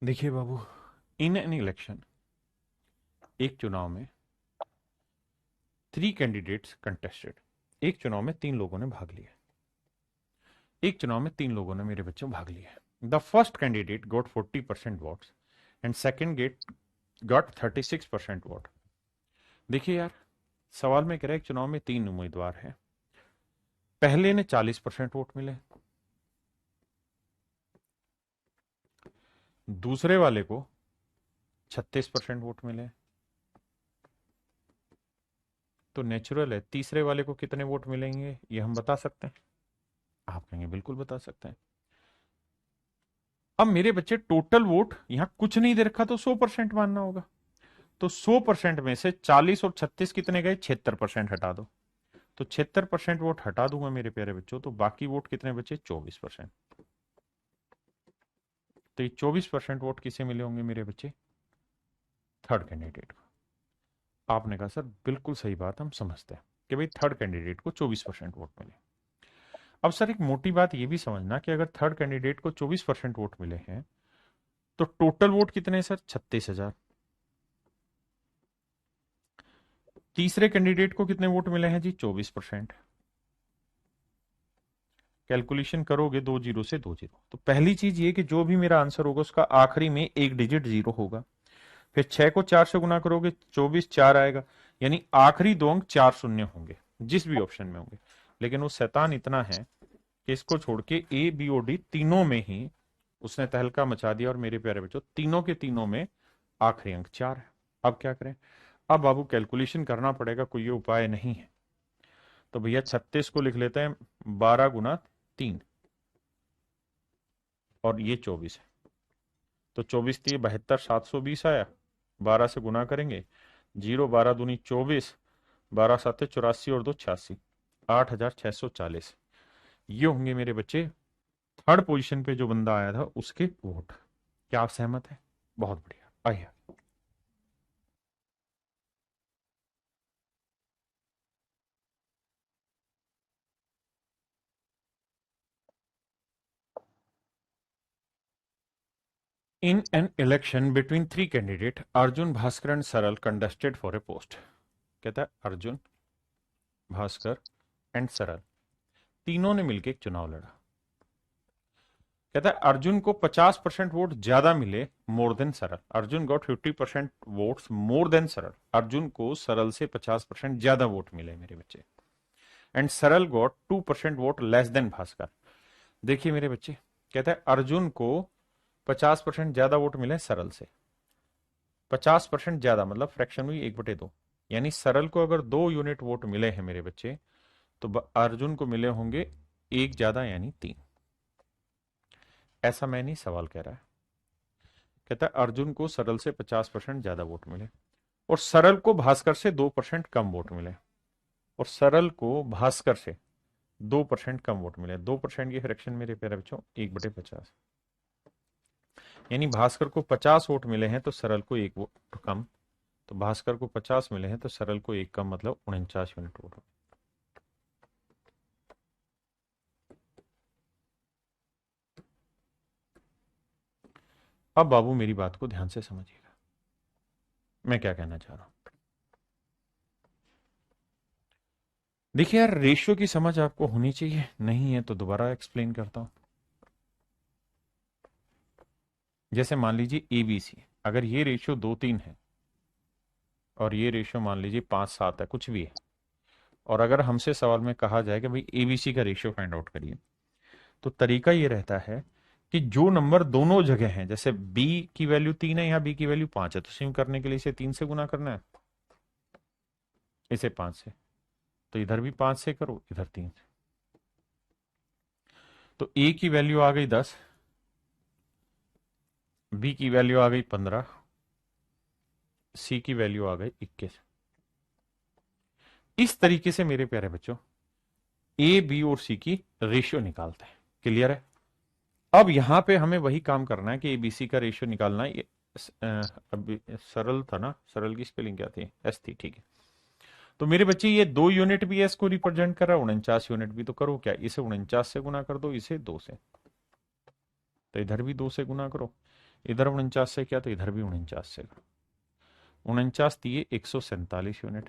देखिए बाबू, इन an election, एक चुनाव में थ्री कैंडिडेट्स कंटेस्टेड। एक चुनाव में तीन लोगों ने भाग लिया। एक चुनाव में तीन लोगों ने मेरे बच्चों भाग लिया। The first candidate got 40% votes and second get got 36% vote. देखिए यार, सवाल में कह रहा है एक चुनाव में तीन उम्मीदवार हैं। पहले ने 40% वोट मिले, दूसरे वाले को 36% वोट मिले, तो नेचुरल है तीसरे वाले को कितने वोट मिलेंगे ये हम बता सकते हैं। आप कहेंगे बिल्कुल बता सकते हैं। अब मेरे बच्चे टोटल वोट यहां कुछ नहीं दे रखा तो 100% मानना होगा। तो 100% में से 40 और 36 कितने गए? 76% हटा दो। तो 76% वोट हटा दूंगा मेरे प्यारे बच्चों, तो बाकी वोट कितने बचे? 24%। तो ये 24% वोट किसे मिले होंगे मेरे बच्चे? थर्ड कैंडिडेट को। आपने कहा सर बिल्कुल सही बात, हम समझते हैं कि भाई थर्ड कैंडिडेट को 24% वोट मिले। अब सर एक मोटी बात ये भी समझना कि अगर थर्ड कैंडिडेट को 24% वोट मिले हैं तो टोटल वोट कितने हैं सर? 36,000। तीसरे कैंडिडेट को कितने वोट मिले हैं जी? 24%। कैलकुलेशन करोगे दो जीरो से दो जीरो, तो पहली चीज ये कि जो भी मेरा आंसर होगा उसका आखिरी में एक डिजिट जीरो होगा। फिर 6 को 4 से गुना करोगे 24 4 आएगा, यानी आखिरी दो अंक 4 शून्य होंगे जिस भी ऑप्शन में होंगे। लेकिन वो शैतान इतना है कि इसको छोड़ के ए बी और डी तीनों में ही उसने तहलका मचा दिया, और मेरे प्यारे बच्चों तीनों के तीनों में आखिरी अंक 4 है। अब क्या करें? अब बाबू कैलकुलेशन करना पड़ेगा, कोई ये उपाय नहीं है। तो भैया 36 को लिख लेते हैं 12 गुना 3, और ये 24 है। तो 24 थी 72, 720 आया। 12 से गुना करेंगे, जीरो 12 दूनी 24, 12 सात 84 और दो 86, 8,640। ये होंगे मेरे बच्चे थर्ड पोजीशन पे जो बंदा आया था उसके वोट। क्या आप सहमत हैं? बहुत बढ़िया, आइए। In an election between three candidates, Arjun, Bhaskar and Saral contested for a post. कहता है अर्जुन, भास्कर एंड सरल तीनों ने मिलकर एक चुनाव लड़ा। कहता है अर्जुन को 50% वोट ज्यादा मिले मोर देन सरल। Arjun got 50% votes more than सरल। अर्जुन को सरल से 50% ज्यादा वोट मिले मेरे बच्चे। एंड सरल got 2% vote less than Bhaskar. देखिए मेरे बच्चे, कहता है अर्जुन को 50% ज्यादा वोट मिले सरल से। 50% ज्यादा मतलब फ्रैक्शन हुई 1/2, यानी सरल को अगर 2 यूनिट वोट मिले हैं मेरे बच्चे, तो अर्जुन को मिले होंगे एक ज्यादा यानी 3। ऐसा मैं नहीं, सवाल कह रहा है। कहता है अर्जुन को सरल से 50% ज्यादा वोट मिले, और सरल को भास्कर से 2% कम वोट मिले, और सरल को भास्कर से 2% कम वोट मिले। 2% की फ्रैक्शन मेरे प्यारे बच्चों 1/50, यानी भास्कर को 50 वोट मिले हैं तो सरल को एक वोट कम। तो भास्कर को 50 मिले हैं तो सरल को एक कम, मतलब 49 यूनिट वोट। अब बाबू मेरी बात को ध्यान से समझिएगा, मैं क्या कहना चाह रहा हूं। देखिए यार, रेशियो की समझ आपको होनी चाहिए, नहीं है तो दोबारा एक्सप्लेन करता हूं। जैसे मान लीजिए एबीसी, अगर ये रेशियो 2-3 है और ये रेशियो मान लीजिए 5-7 है, कुछ भी है, और अगर हमसे सवाल में कहा जाए कि भाई एबीसी का रेशियो फाइंड आउट करिए, तो तरीका ये रहता है कि जो नंबर दोनों जगह हैं, जैसे बी की वैल्यू 3 है, यहाँ बी की वैल्यू 5 है, तो सिम करने के लिए इसे 3 से गुना करना है, इसे 5 से। तो इधर भी 5 से करो, इधर 3 से। तो ए की वैल्यू आ गई 10, बी की वैल्यू आ गई 15, सी की वैल्यू आ गई 21। इस तरीके से मेरे प्यारे बच्चों ए बी और सी की रेशियो निकालते हैं। क्लियर है? अब यहां पे हमें वही काम करना है कि एबीसी का रेशियो निकालना है। ये अभी सरल था ना, सरल की स्पेलिंग क्या थी? एस थी, ठीक है। तो मेरे बच्चे ये 2 यूनिट भी एस को रिप्रेजेंट कर रहा है, 49 यूनिट भी। तो करो क्या, इसे 49 से गुना कर दो, इसे 2 से। तो इधर भी 2 से गुना करो, इधर 49 से किया तो इधर भी 49 से। 49 दिए 147 यूनिट,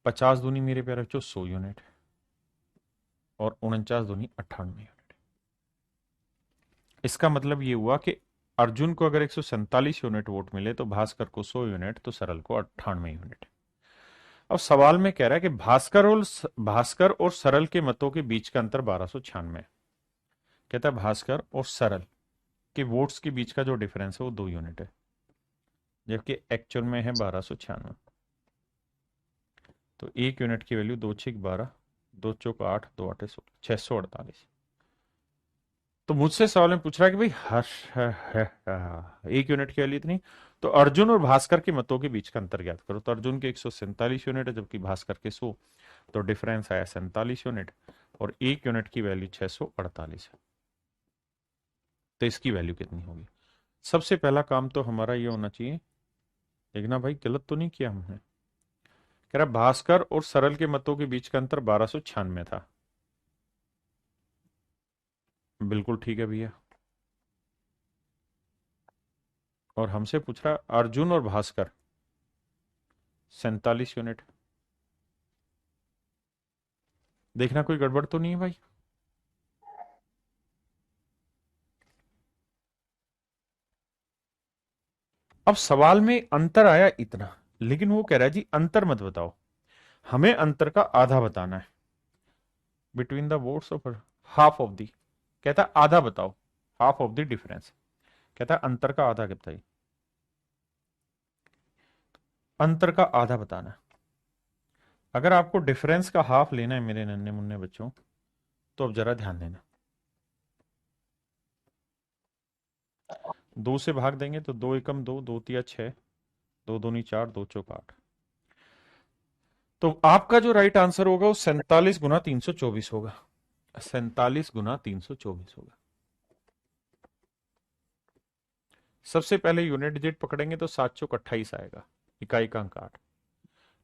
50 दूनी मेरे प्यारे बच्चों 100 यूनिट, और 49 दूनी 98 यूनिट। इसका मतलब ये हुआ कि अर्जुन को अगर 147 यूनिट वोट मिले तो भास्कर को 100 यूनिट, तो सरल को 98 यूनिट। अब सवाल में कह रहा है कि भास्कर और सरल के मतों के बीच का अंतर 1296। कहता है भास्कर और सरल के वोट्स के बीच का जो डिफरेंस है वो 2 यूनिट है, जबकि एक्चुअल में है 1296। तो 1 यूनिट की वैल्यू 2 6 12, 2 चौक 8, 2 8 16, 648। तो मुझसे सवाल में पूछ रहा है कि भाई हर्ष 1 यूनिट की वैल्यू इतनी, तो अर्जुन और भास्कर के मतों के बीच का अंतर ज्ञात करो। तो अर्जुन के 147 यूनिट है जबकि भास्कर के 100, तो डिफरेंस आया 47 यूनिट, और 1 यूनिट की वैल्यू 648 है। तो इसकी वैल्यू कितनी होगी? सबसे पहला काम तो हमारा ये होना चाहिए, देखना भाई गलत तो नहीं किया हमने। कह रहा भास्कर और सरल के मतों के बीच का अंतर 1296 था। बिल्कुल ठीक है भैया। और हमसे पूछ रहा अर्जुन और भास्कर 47 यूनिट। देखना कोई गड़बड़ तो नहीं है भाई। अब सवाल में अंतर आया इतना, लेकिन वो कह रहा है जी अंतर मत बताओ, हमें अंतर का आधा बताना है। Between the votes of half of the, कहता है आधा बताओ, हाफ ऑफ द डिफरेंस। कहता है अंतर का आधा बताइए, अंतर का आधा बताना है। अगर आपको डिफरेंस का हाफ लेना है मेरे नन्हे मुन्ने बच्चों, तो अब जरा ध्यान देना। 2 से भाग देंगे तो 2 एकम 2, 2 तिया 6, 2 दूनी 4, 2 चौक 8। तो आपका जो राइट आंसर होगा वो 47 गुना 324 होगा। 47 गुना 324 होगा। सबसे पहले यूनिट डिजिट पकड़ेंगे तो 7 चौक 28 आएगा, इकाई का अंक 8।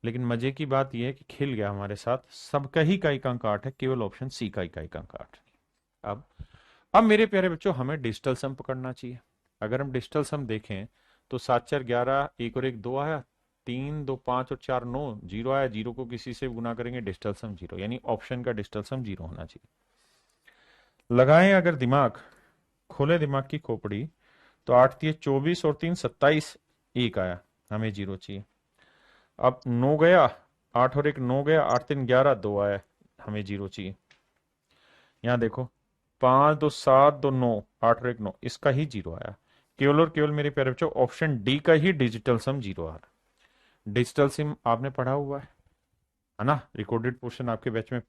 लेकिन मजे की बात यह है कि खिल गया हमारे साथ, सबका ही इकाई का अंक 8 है, केवल ऑप्शन सी का इकाई का अंक 8। अब अब मेरे प्यारे बच्चों हमें डिजिटल सम पकड़ना चाहिए। अगर हम डिजिटल सम देखें तो 7 4 11, 1 और 1 2 आया, 3 2 5 और 4 9, 0 आया। 0 को किसी से गुना करेंगे डिजिटल सम 0, यानी ऑप्शन का डिजिटल सम 0 होना चाहिए। लगाएं अगर दिमाग, खोले दिमाग की खोपड़ी, तो 8 3 24 और 3 27, 1 आया, हमें 0 चाहिए। अब 9 गया, 8 और 1 9 गया, 8 3 11, 2 आया, हमें 0 चाहिए। यहां देखो 5 2 7 2 9, 8 और 1 9, इसका ही 0 आया। केवल और केवल मेरे प्यारे बच्चों ऑप्शन डी का ही डिजिटल सम 0 आ रहा। डिजिटल सम आपने पढ़ा हुआ है ना, रिकॉर्डेड पोर्शन आपके बैच में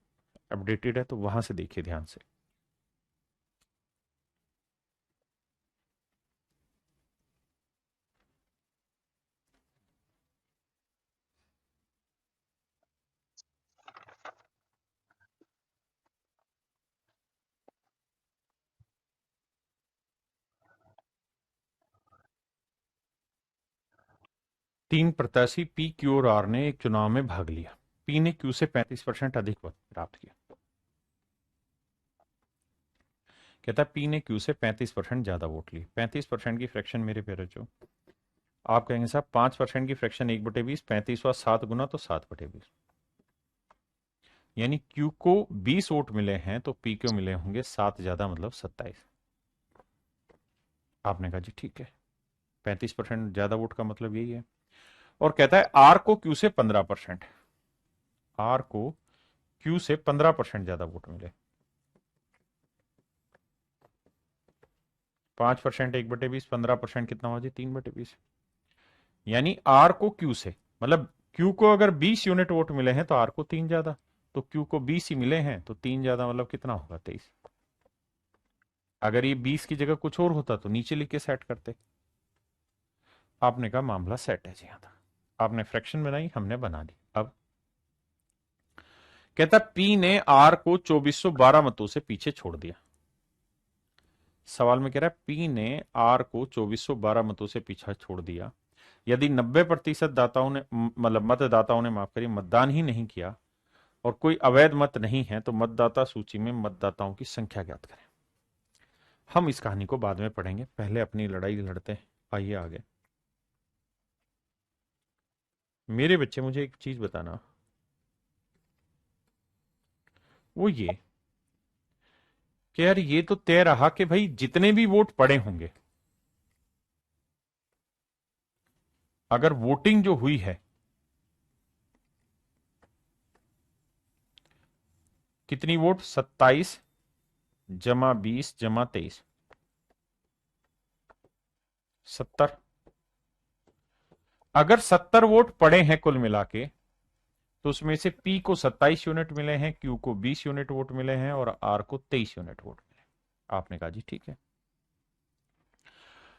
अपडेटेड है, तो वहां से देखिए ध्यान से। तीन प्रत्याशी पी, क्यू और आर ने एक चुनाव में भाग लिया। पी ने क्यू से 35% अधिक वोट प्राप्त किया। कहता है पी ने क्यू से 35% ज्यादा वोट लिए। 35% की फ्रैक्शन मेरे प्यारे जो आप कहेंगे साहब 5% की फ्रैक्शन 1/20, 35 व 7 गुना तो 7/20, यानी क्यू को 20 वोट मिले हैं तो पी को मिले होंगे 7 ज्यादा, मतलब 27। आपने कहा जी ठीक है, 35% ज्यादा वोट का मतलब यही है। और कहता है आर को क्यू से 15%, आर को क्यू से 15% ज्यादा वोट मिले। 5% 1/20, 15% कितना हुआ जी 3/20, यानी आर को क्यू से, मतलब क्यू को अगर 20 यूनिट वोट मिले हैं तो आर को 3 ज्यादा, तो क्यू को 20 ही मिले हैं तो 3 ज्यादा, मतलब कितना होगा 23। अगर ये 20 की जगह कुछ और होता तो नीचे लिख के सेट करते। आपने कहा मामला सेट है जी, हाँ था। आपने फ्रैक्शन बनाई, हमने बना दी। अब कहता पी ने आर को 2412 मतों से पीछे छोड़ दिया। सवाल में कह रहा है पी ने आर को 2412 मतों से पीछे छोड़ दिया। यदि 90% दाताओं ने, मतलब मतदाताओं ने, माफ करिए, मतदान ही नहीं किया और कोई अवैध मत नहीं है तो मतदाता सूची में मतदाताओं की संख्या ज्ञात करें। हम इस कहानी को बाद में पढ़ेंगे, पहले अपनी लड़ाई लड़ते हैं। आइए आगे। मेरे बच्चे, मुझे एक चीज बताना, वो ये कि यार ये तो तय रहा कि भाई जितने भी वोट पड़े होंगे, अगर वोटिंग जो हुई है, कितनी वोट, 27 जमा 20 जमा 23, 70। अगर 70 वोट पड़े हैं कुल मिला के, तो उसमें से पी को 27 यूनिट मिले हैं, क्यू को 20 यूनिट वोट मिले हैं और आर को 23 यूनिट वोट मिले। आपने कहा जी ठीक है।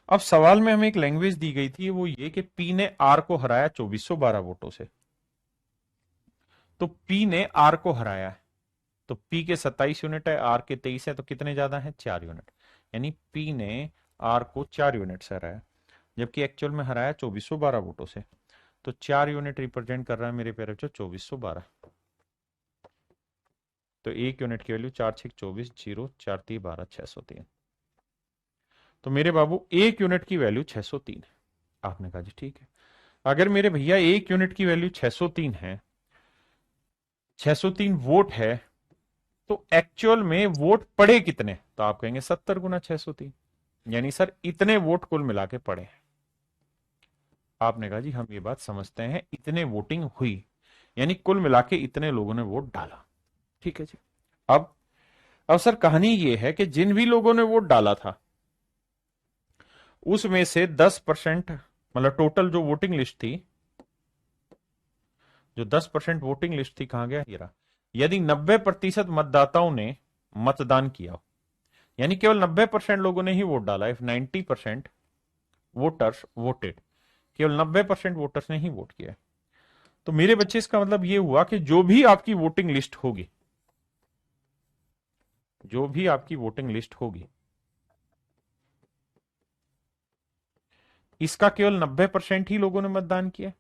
अब सवाल में हमें एक लैंग्वेज दी गई थी, वो ये कि पी ने आर को हराया 2412 वोटों से। तो पी ने आर को हराया है, तो पी के 27 यूनिट है, आर के 23 है, तो कितने ज्यादा है, 4 यूनिट। यानी पी ने आर को 4 यूनिट से हराया, जबकि एक्चुअल में हराया 2412 वोटों से। तो 4 यूनिट रिप्रेजेंट कर रहा है मेरे प्यारे बच्चों 2412। तो 1 यूनिट की वैल्यू 4 6 24, 0 4 3 12 603। तो मेरे बाबू 1 यूनिट की वैल्यू 603 है। आपने कहा जी ठीक है। अगर मेरे भैया 1 यूनिट की वैल्यू 603 है, 603 वोट है, तो एक्चुअल में वोट पड़े कितने, तो आप कहेंगे 70 गुना 603। यानी सर इतने वोट कुल मिला के पड़े हैं। आपने कहा जी हम ये बात समझते हैं, इतने वोटिंग हुई, यानी कुल मिला के इतने लोगों ने वोट डाला। ठीक है जी। अब सर कहानी ये है कि जिन भी लोगों ने वोट डाला था, उसमें से 10%, मतलब टोटल जो वोटिंग लिस्ट थी, जो 10% वोटिंग लिस्ट थी, कहां गया ये रहा। यदि 90% मतदाताओं ने मतदान किया, यानी केवल 90% लोगों ने ही वोट डाला, इफ 90% वोटर्स वोटेड, केवल 90% वोटर्स ने ही वोट किया, तो मेरे बच्चे इसका मतलब ये हुआ कि जो भी आपकी वोटिंग लिस्ट होगी, जो भी आपकी वोटिंग लिस्ट होगी, इसका केवल 90% ही लोगों ने मतदान किया,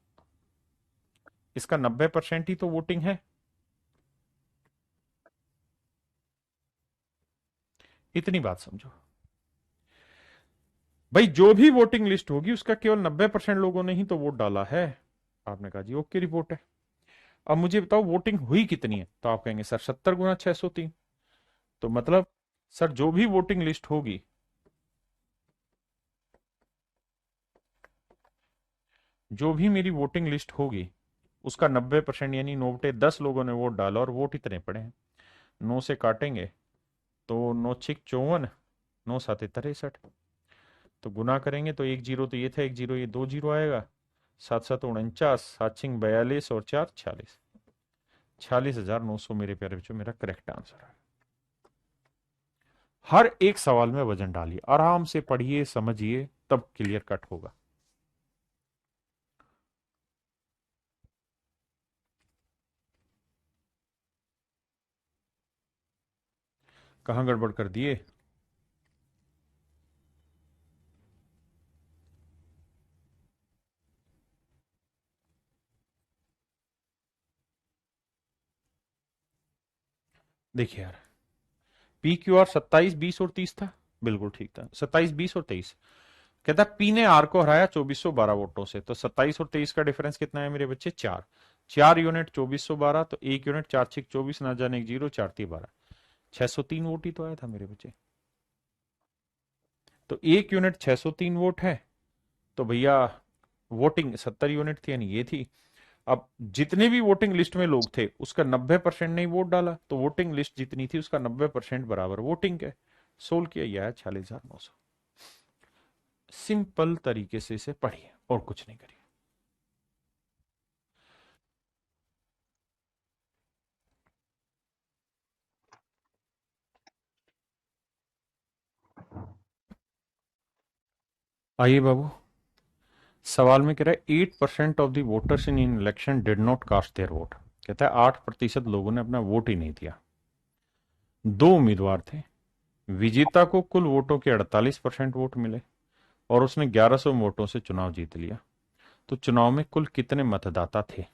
इसका 90% ही तो वोटिंग है। इतनी बात समझो भाई, जो भी वोटिंग लिस्ट होगी उसका केवल 90% लोगों ने ही तो वोट डाला है। आपने कहा जी ओके रिपोर्ट है। अब मुझे बताओ वोटिंग हुई कितनी है, तो आप कहेंगे सर 70 गुना 603। तो मतलब सर जो भी वोटिंग लिस्ट होगी, जो भी मेरी वोटिंग लिस्ट होगी, उसका 90% यानी 9/10 लोगों ने वोट डाला और वोट इतने पड़े हैं। 9 से काटेंगे तो 9 6 54, 9 7 63, तो गुना करेंगे तो 1 0 तो ये था, 1 0 ये 2 0 आएगा, 7 7 49, 7 6 42 और 4 46, 46,900 मेरे प्यारे बच्चों मेरा करेक्ट आंसर है। हर एक सवाल में वजन डालिए, आराम से पढ़िए समझिए, तब क्लियर कट होगा। कहां गड़बड़ कर दिए। देखिए यार, पी क्यू आर 27 20 और 30 था, बिल्कुल ठीक था, 27 20 और 23। कहता पी ने आर को हराया 2412 वोटों से, तो 27 और 23 का डिफरेंस कितना है मेरे बच्चे, 4। 4 यूनिट 2412, तो 1 यूनिट 4 6 24, ना जाने 1 0 4 3 12, 603 वोट ही तो आया था मेरे बच्चे। तो 1 यूनिट 603 वोट है, तो भैया वोटिंग 70 यूनिट थी, यानी ये थी। अब जितने भी वोटिंग लिस्ट में लोग थे, उसका 90% ने वोट डाला, तो वोटिंग लिस्ट जितनी थी उसका 90% बराबर वोटिंग है। सोल्व किया, यह है 46,900। सिंपल तरीके से इसे पढ़िए और कुछ नहीं करिए। आइए बाबू, सवाल में कह रहा है 8% of the voters in election did not cast their vote. कहता है 8% लोगों ने अपना वोट ही नहीं दिया। दो उम्मीदवार थे, विजेता को कुल वोटों के 48% वोट मिले और उसने 1100 वोटों से चुनाव जीत लिया। तो चुनाव में कुल कितने मतदाता थे,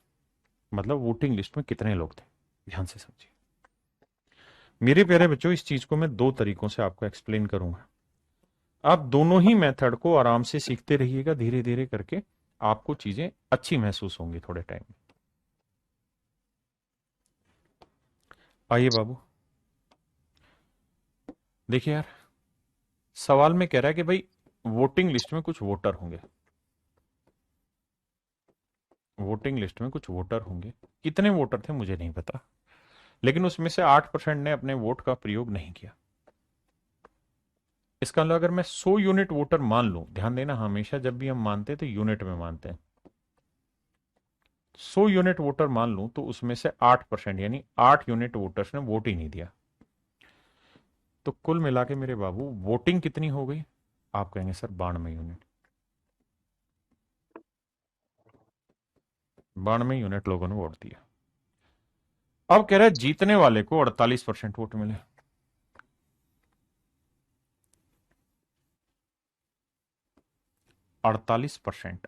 मतलब वोटिंग लिस्ट में कितने लोग थे। ध्यान से समझिए मेरे प्यारे बच्चों, इस चीज को मैं दो तरीकों से आपको एक्सप्लेन करूंगा। आप दोनों ही मेथड को आराम से सीखते रहिएगा, धीरे धीरे करके आपको चीजें अच्छी महसूस होंगी थोड़े टाइम में। आइए बाबू, देखिए यार, सवाल में कह रहा है कि भाई वोटिंग लिस्ट में कुछ वोटर होंगे, वोटिंग लिस्ट में कुछ वोटर होंगे। कितने वोटर थे मुझे नहीं पता, लेकिन उसमें से 8% ने अपने वोट का प्रयोग नहीं किया। इसका मतलब अगर मैं 100 यूनिट वोटर मान लूं, ध्यान देना हमेशा जब भी हम मानते हैं तो यूनिट में मानते हैं, 100 यूनिट वोटर मान लूं तो उसमें से 8% यानी 8 यूनिट वोटर्स ने वोट ही नहीं दिया। तो कुल मिला के मेरे बाबू वोटिंग कितनी हो गई? आप कहेंगे सर 92 यूनिट, 92 यूनिट लोगों ने वोट दिया। अब कह रहे हैं जीतने वाले को 48% वोट मिले। 48%।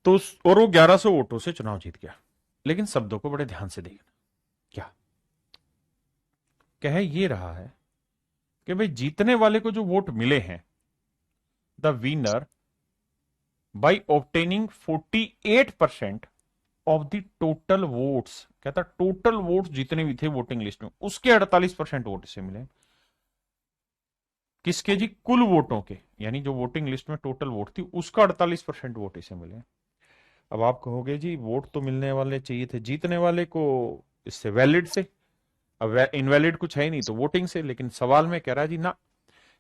तो और वो 1100 वोटों से चुनाव जीत गया। लेकिन शब्दों को बड़े ध्यान से देखना, क्या कह ये रहा है कि भाई जीतने वाले को जो वोट मिले हैं, the winner by obtaining 48% of the total votes, कहता टोटल वोट्स जितने भी थे वोटिंग लिस्ट में उसके 48% वोट से मिले। किसके जी? कुल वोटों के, यानी जो वोटिंग लिस्ट में टोटल वोट थी उसका 48% वोट इसे मिले। अब आप कहोगे जी वोट तो मिलने वाले चाहिए थे जीतने वाले को, इससे वैलिड से, अब इनवैलिड कुछ है ही नहीं तो वोटिंग से। लेकिन सवाल में कह रहा है जी ना,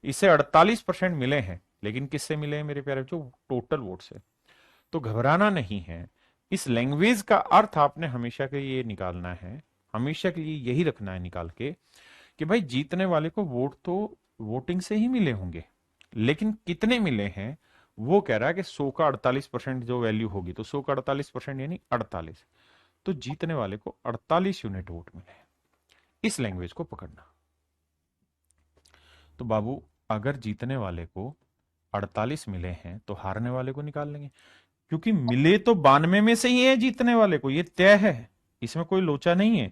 इसे 48% मिले हैं, लेकिन किससे मिले हैं मेरे प्यारे बच्चों? टोटल वोट से। तो घबराना नहीं है। इस लैंग्वेज का अर्थ आपने हमेशा के लिए निकालना है, हमेशा के लिए यही रखना है निकाल के, कि भाई जीतने वाले को वोट तो वोटिंग से ही मिले होंगे, लेकिन कितने मिले हैं वो कह रहा है कि 100 का 48% जो वैल्यू होगी, तो 100 का 48% यानी 48। तो जीतने वाले को 48 यूनिट वोट मिले हैं। इस लैंग्वेज को पकड़ना। तो बाबू अगर जीतने वाले को 48 मिले हैं तो हारने वाले को निकाल लेंगे, क्योंकि मिले तो 92 में से ही है जीतने वाले को, ये तय है, इसमें कोई लोचा नहीं है।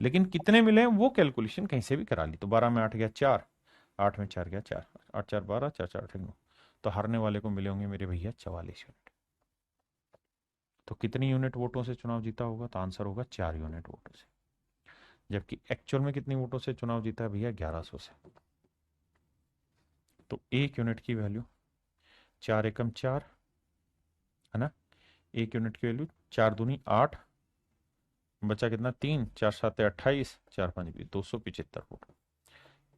लेकिन कितने मिले वो कैलकुलेशन कहीं से भी करा ली। तो 12 में 8 गया 4, 8 में 4 गया 4, 8 4 12, 4 4 8 9। तो हारने वाले को मिले होंगे मेरे भैया 44 यूनिट। तो कितनी यूनिट वोटों से चुनाव जीता होगा? तो आंसर होगा 4 यूनिट वोटों से। जबकि एक्चुअल में कितनी वोटों से चुनाव जीता है भैया? 1100 से। तो 1 यूनिट की वैल्यू 4 एकम 4 है ना, 1 यूनिट की वैल्यू 4 दूनी 8, बचा कितना? 3, 4 7 28, 4 5 20, 275 वोट।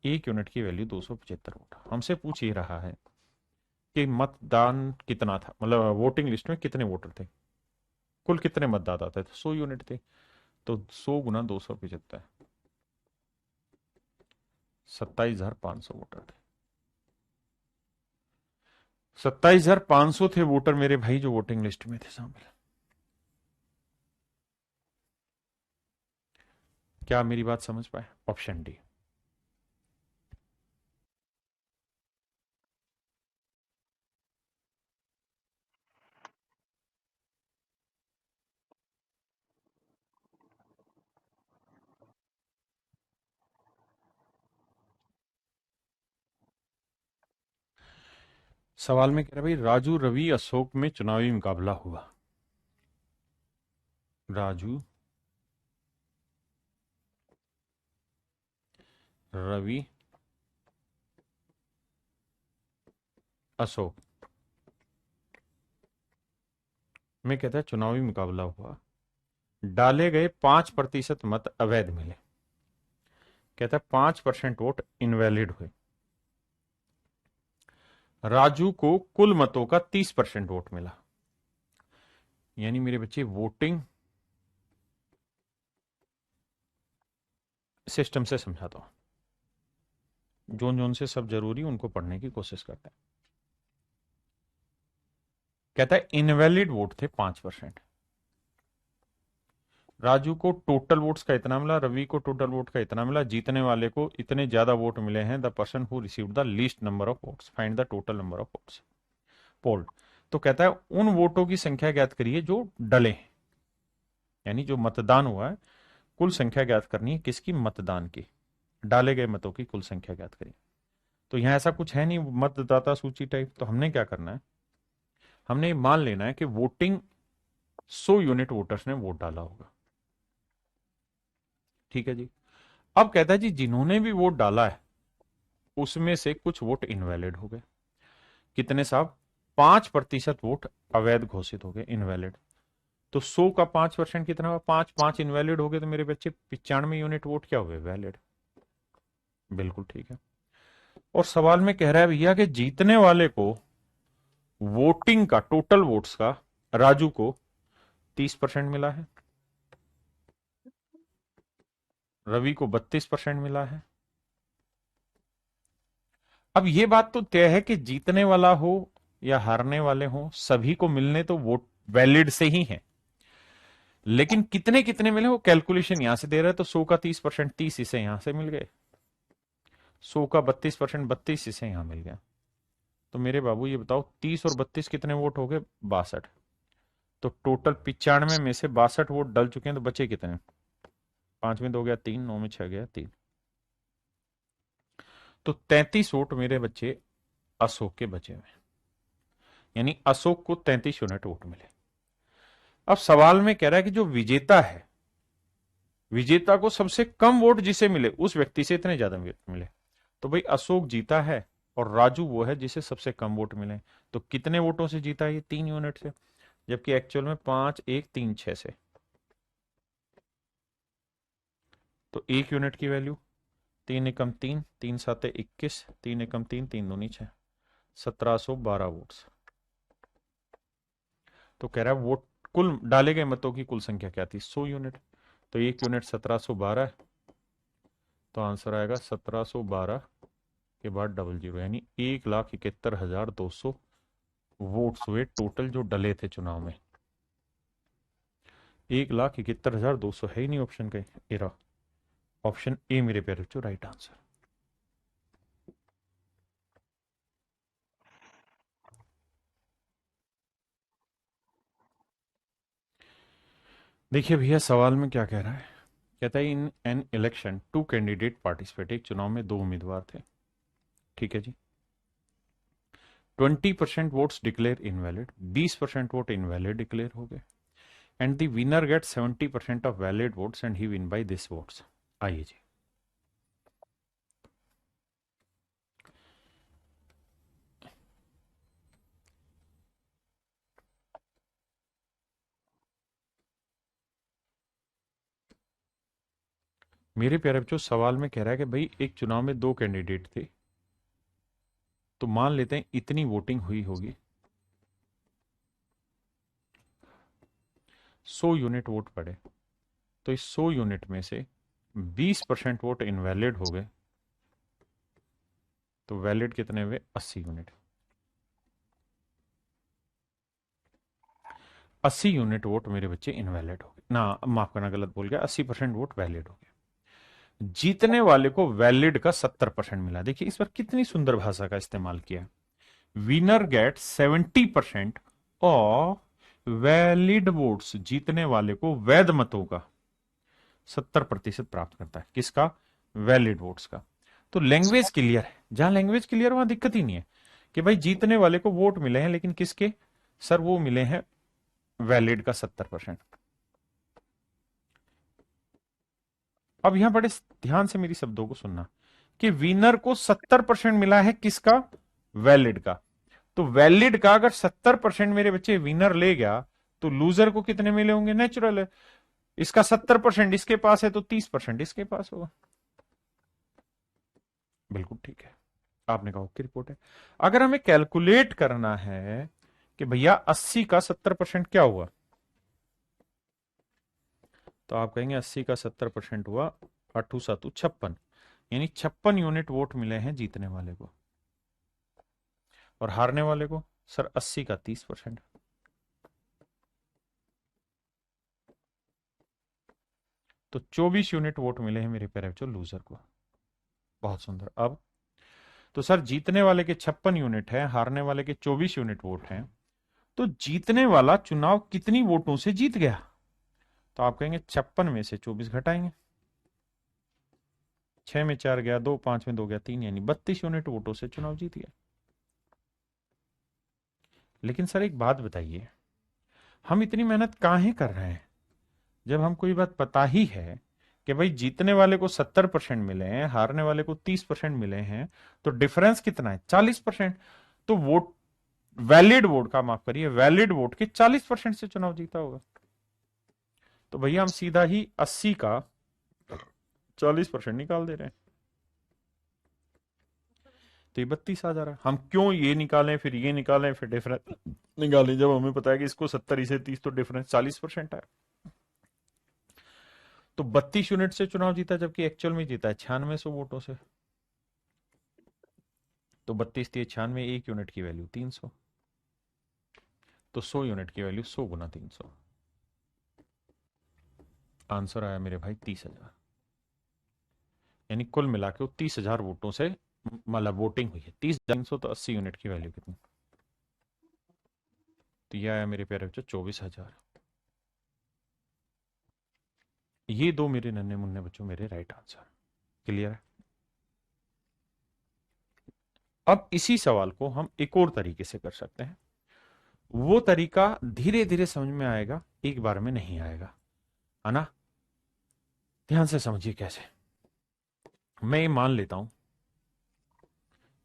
1 यूनिट की वैल्यू 275 वोट। हमसे पूछ ही रहा है कि मतदान कितना था, मतलब वोटिंग लिस्ट में कितने वोटर थे, कुल कितने मतदाता थे? तो 100 यूनिट थे। तो 100 गुना 275, 27,500 वोटर थे। 27,500 थे वोटर मेरे भाई जो वोटिंग लिस्ट में थे शामिल। क्या मेरी बात समझ पाए? Option D. सवाल में कह रहा भाई राजू रवि अशोक में चुनावी मुकाबला हुआ। राजू रवि अशोक में कहता है चुनावी मुकाबला हुआ, डाले गए 5% मत अवैध मिले। कहता है 5% वोट इनवैलिड हुए। राजू को कुल मतों का 30% वोट मिला। यानी मेरे बच्चे वोटिंग सिस्टम से समझाता हूं, जोन जोन से सब जरूरी उनको पढ़ने की कोशिश करते हैं। कहता है इनवैलिड वोट थे 5%। राजू को टोटल वोट्स का इतना मिला, रवि को टोटल वोट का इतना मिला, जीतने वाले को इतने ज्यादा वोट मिले हैं। The person who received the least number of votes, find the total number of votes polled. तो कहता है उन वोटों की संख्या ज्ञात करिए जो डले हैं, यानी जो मतदान हुआ है, कुल संख्या ज्ञात करनी है किसकी? मतदान की। डाले गए मतों की कुल संख्या ज्ञात करिए। तो यहां ऐसा कुछ है नहीं मतदाता सूची टाइप, तो हमने क्या करना है, हमने ये मान लेना है कि वोटिंग 100 यूनिट वोटर्स ने वोट डाला होगा। ठीक है जी। अब कहता है जी जिन्होंने भी वोट डाला है उसमें से कुछ वोट इनवैलिड हो गए। कितने साहब? 5% वोट अवैध घोषित हो गए, इनवैलिड। तो 100 का 5% कितना हुआ? 5 इनवैलिड हो गए, तो मेरे बच्चे 95 यूनिट वोट क्या हुए? वैलिड। बिल्कुल ठीक है। और सवाल में कह रहा है भैया कि जीतने वाले को वोटिंग का टोटल वोट्स का राजू को 30% मिला है, रवि को 32% मिला है। अब यह बात तो तय है कि जीतने वाला हो या हारने वाले हो, सभी को मिलने तो वोट वैलिड से ही है, लेकिन कितने कितने मिले वो कैलकुलेशन यहां से दे रहा है। तो 100 का 30%, 30 इसे यहां से मिल गए। 100 का 32%, 32 इसे यहां मिल गया। तो मेरे बाबू ये बताओ 30 और 32 कितने वोट हो गए? 62। तो टोटल 95 में से 62 वोट डल चुके हैं, तो बचे कितने? 5 में 2 गया 3, 9 में 6 गया 3। तो 33 वोट मेरे बच्चे अशोक के बचे हुए, यानी अशोक को 33 यूनिट वोट मिले। अब सवाल में कह रहा है कि जो विजेता है, विजेता को सबसे कम वोट जिसे मिले उस व्यक्ति से इतने ज्यादा मिले। तो भाई अशोक जीता है और राजू वो है जिसे सबसे कम वोट मिले। तो कितने वोटों से जीता है? ये 3 यूनिट से, जबकि एक्चुअल में 5 1 3 6 से। तो 1 यूनिट की वैल्यू 3 एकम 3, 3 7 21, 3 एकम 3, 3 दूनी 6, 1712 वोट्स। तो कह रहा है वोट कुल डाले गए मतों की कुल संख्या क्या थी? 100 यूनिट। तो 1 यूनिट 1712 है, तो आंसर आएगा 1712 के बाद डबल जीरो, यानी 1,71,200 वोट्स हुए टोटल जो डले थे चुनाव में। 1,71,200 है ही नहीं ऑप्शन का, एरा। ऑप्शन ए मेरे प्यारे बच्चों राइट आंसर। देखिए भैया सवाल में क्या कह रहा है, कहता है in an election 2 candidate participate, एक चुनाव में 2 उम्मीदवार थे। ठीक है जी। 20% votes declare invalid, 20% vote invalid declare हो गए, and the winner get 70% of valid votes and he win by this votes. आइए जी। मेरे प्यारे बच्चों सवाल में कह रहा है कि भाई एक चुनाव में 2 कैंडिडेट थे, तो मान लेते हैं इतनी वोटिंग हुई होगी, 100 यूनिट वोट पड़े। तो इस 100 यूनिट में से 20% वोट इनवैलिड हो गए, तो वैलिड कितने हुए? 80 यूनिट। 80 यूनिट वोट मेरे बच्चे इनवैलिड हो गए ना, माफ करना गलत बोल गया, 80% वोट वैलिड हो गए। जीतने वाले को वैलिड का 70% मिला। देखिए इस पर कितनी सुंदर भाषा का इस्तेमाल किया। Winner get 70% of valid votes, जीतने वाले को वैध मतों का 70% प्राप्त करता है। किसका? वैलिड वोट्स का। तो लैंग्वेज क्लियर है, जहां लैंग्वेज क्लियर वहां दिक्कत ही नहीं है कि भाई जीतने वाले को वोट मिले हैं, लेकिन किसके? सर वो मिले हैं वैलिड का 70%। अब यहां बड़े ध्यान से मेरी शब्दों को सुनना कि विनर को 70% मिला है, किसका? वैलिड का। तो वैलिड का अगर 70% मेरे बच्चे विनर ले गया, तो लूजर को कितने मिले होंगे? नेचुरल है, इसका 70% इसके पास है तो 30% इसके पास होगा। बिल्कुल ठीक है, आपने कहा ओके रिपोर्ट है। अगर हमें कैलकुलेट करना है कि भैया 80 का 70% क्या हुआ, तो आप कहेंगे 80 का 70% हुआ 8 7 56, यानी 56 यूनिट वोट मिले हैं जीतने वाले को। और हारने वाले को? सर 80 का 30%, तो 24 यूनिट वोट मिले हैं मेरे प्यारे बच्चों लूजर को। बहुत सुंदर। अब तो सर जीतने वाले के 56 यूनिट है, हारने वाले के 24 यूनिट वोट हैं, तो जीतने वाला चुनाव कितनी वोटों से जीत गया? तो आप कहेंगे 56 में से 24 घटाएंगे, 6 में 4 गया 2, 5 में 2 गया 3, यानी 32 यूनिट वोटों से चुनाव जीत गया। लेकिन सर एक बात बताइए, हम इतनी मेहनत काहे कर रहे हैं जब हमको ये बात पता ही है कि भाई जीतने वाले को 70% मिले हैं, हारने वाले को 30% मिले हैं, तो डिफरेंस कितना है 40%। तो वोट, वैलिड वोट का, माफ करिए, वैलिड वोट के 40% से चुनाव जीता होगा। तो भैया हम सीधा ही 80 का 40% निकाल दे रहे हैं, तो ये 32 आ जा रहा है। हम क्यों ये निकालें फिर ये निकालें फिर डिफरेंस निकालें, जब हमें पता है कि इसको 70 से 30 तो डिफरेंस 40% है। तो 32 यूनिट से चुनाव जीता, जबकि एक्चुअल में जीता है 9600 वोटों से। तो 32 थी 96, 1 यूनिट की वैल्यू 300, तो 100 यूनिट की वैल्यू 100 गुना 300। आंसर आया मेरे भाई 30,000। यानी कुल मिला के 30,000 वोटों से मतलब वोटिंग हुई है। 30,300 तो 80 यूनिट की वैल्यू कितनी, तो यह आया मेरे प्यारे बच्चों 24,000। ये दो मेरे नन्हे मुन्ने बच्चों मेरे राइट आंसर। क्लियर है? अब इसी सवाल को हम एक और तरीके से कर सकते हैं। वो तरीका धीरे धीरे समझ में आएगा, एक बार में नहीं आएगा, है ना? ध्यान से समझिए कैसे। मैं ये मान लेता हूं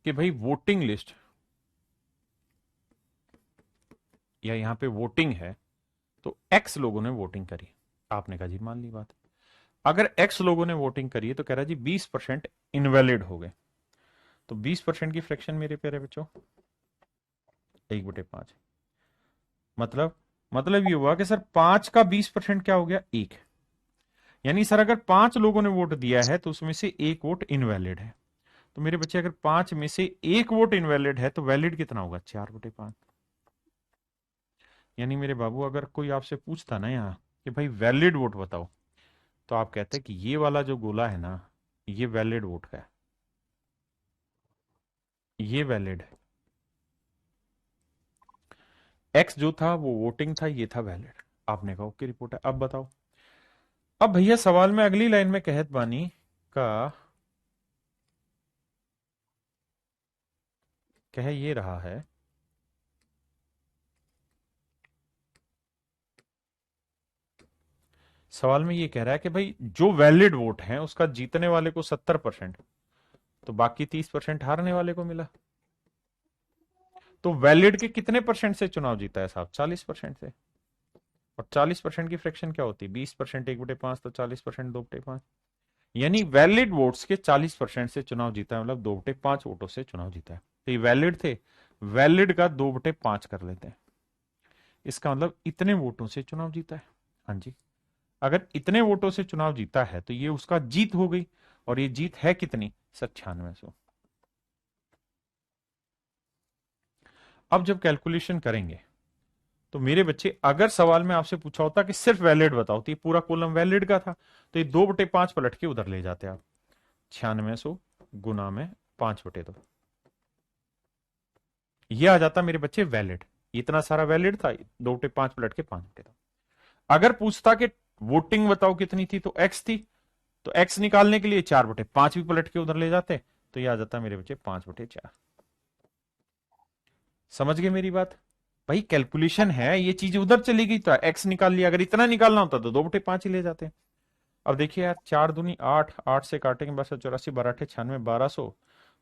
कि भाई वोटिंग लिस्ट या यहां पे वोटिंग है, तो एक्स लोगों ने वोटिंग करी। आपने कहा जी मान ली बात। अगर एक्स लोगों ने वोटिंग करी है तो कह रहा है जी 20% इनवैलिड हो गए। तो 20% की फ्रैक्शन मेरे प्यारे बच्चों 1/5। मतलब ये हुआ कि सर 5 का 20% क्या हो गया, 1। यानी सर अगर 5 लोगों ने वोट दिया है तो उसमें से एक वोट इनवैलिड है। तो मेरे बच्चे अगर 5 में से एक वोट इनवैलिड है तो वैलिड कितना होगा, 4/5। यानी मेरे बाबू अगर कोई आपसे पूछता ना यहाँ कि भाई वैलिड वोट बताओ, तो आप कहते हैं कि ये वाला जो गोला है ना, ये वैलिड वोट का है, ये वैलिड है। एक्स जो था वो वोटिंग था, ये था वैलिड। आपने कहा ओके रिपोर्ट है, अब बताओ। अब भैया सवाल में अगली लाइन में कहत बानी का कह ये रहा है, सवाल में ये कह रहा है कि भाई जो वैलिड वोट है उसका जीतने वाले को 70%, तो बाकी 30% हारने वाले को मिला। तो वैलिड के कितने परसेंट से चुनाव जीता है साहब, 40% से। और 40% की फ्रैक्शन क्या होती है, 20% 1/5, तो 40% 2/5। यानी वैलिड वोट्स के 40% से चुनाव जीता है, मतलब 2/5 वोटों से चुनाव जीता है। तो ये वैलिड थे, वैलिड का 2/5 कर लेते हैं। इसका मतलब इतने वोटों से चुनाव जीता है। हाँ जी, अगर इतने वोटों से चुनाव जीता है तो ये उसका जीत हो गई। और ये जीत है कितनी, 9600। अब जब कैलकुलेशन करेंगे तो मेरे बच्चे, अगर सवाल में आपसे पूछा होता कि सिर्फ वैलिड बताओ, तो ये पूरा कॉलम वैलिड का था, तो ये 2/5 पलट के उधर ले जाते आप। 9600 गुना में 5/2, ये आ जाता मेरे बच्चे वैलिड। इतना सारा वैलिड था, 2/5 पलट के 5/2। अगर पूछता कि वोटिंग बताओ कितनी थी, तो एक्स थी, तो एक्स निकालने के लिए 4/5 भी पलट के उधर ले जाते, तो ये आ जाता मेरे बच्चे 5/4। समझ गए मेरी बात? भाई कैलकुलेशन है, ये चीज उधर चली गई तो एक्स निकाल लिया, अगर इतना निकालना होता तो 2/5 ही ले जाते। अब देखिए यार, 4 दूनी 8, 8 से काटेंगे 1284, 12×8 = 96, 1200,